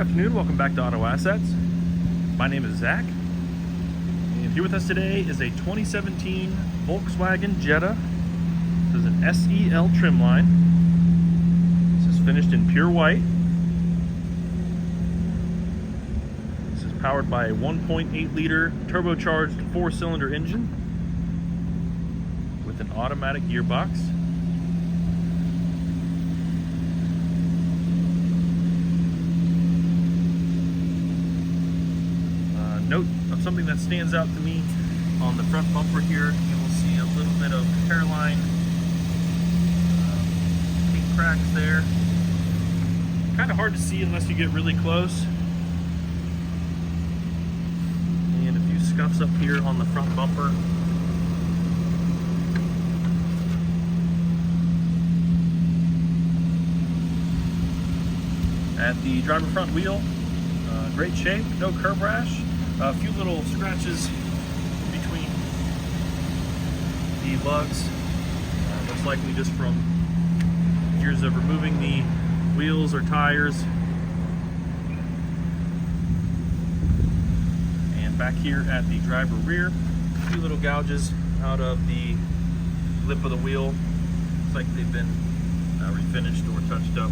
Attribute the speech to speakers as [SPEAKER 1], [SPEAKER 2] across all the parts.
[SPEAKER 1] afternoon, welcome back to Auto Assets. My name is Zach, and here with us today is a 2017 Volkswagen Jetta. This is an SEL trim line. This is finished in pure white. This is powered by a 1.8 liter turbocharged 4-cylinder engine with an automatic gearbox. Note of something that stands out to me on the front bumper here, you will see a little bit of hairline paint cracks there. Kind of hard to see unless you get really close. And a few scuffs up here on the front bumper. At the driver front wheel, great shape, no curb rash. A few little scratches between the lugs, most likely just from years of removing the wheels or tires. And back here at the driver rear, a few little gouges out of the lip of the wheel. Looks like they've been refinished or touched up.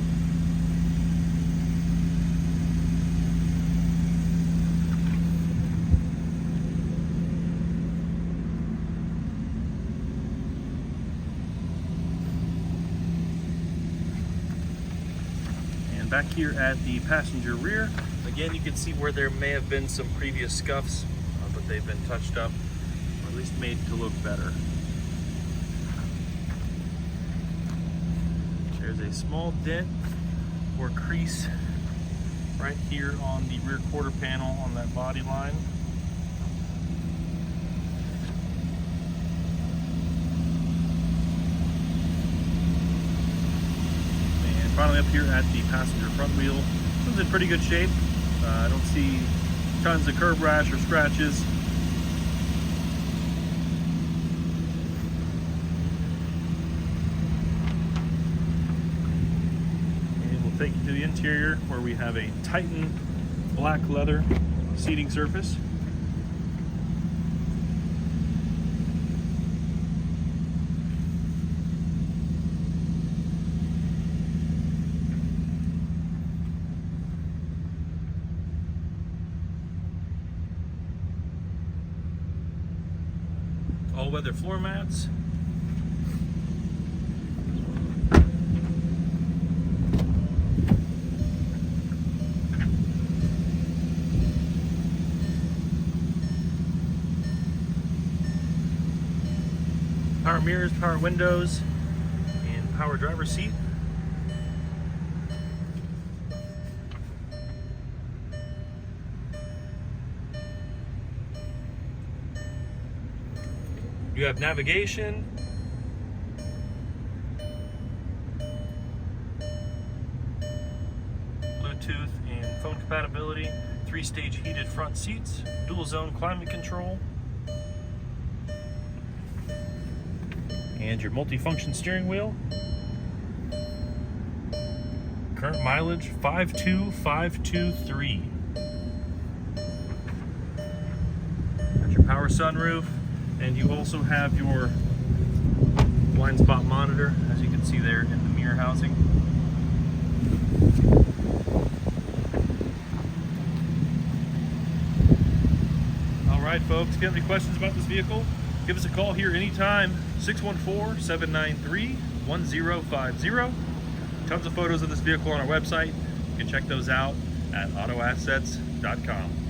[SPEAKER 1] Back here at the passenger rear, again, you can see where there may have been some previous scuffs, but they've been touched up, or at least made to look better. There's a small dent or crease right here on the rear quarter panel on that body line. Finally up here at the passenger front wheel, this one's in pretty good shape. I don't see tons of curb rash or scratches. And we'll take you to the interior where we have a Titan black leather seating surface. All-weather floor mats. Power mirrors, power windows, and power driver seat. You have navigation, Bluetooth and phone compatibility, 3-stage heated front seats, dual zone climate control, and your multi-function steering wheel. Current mileage 52523. Got your power sunroof. And you also have your blind spot monitor, as you can see there in the mirror housing. All right, folks, if you have any questions about this vehicle, give us a call here anytime, 614-793-1050. Tons of photos of this vehicle on our website. You can check those out at autoassets.com.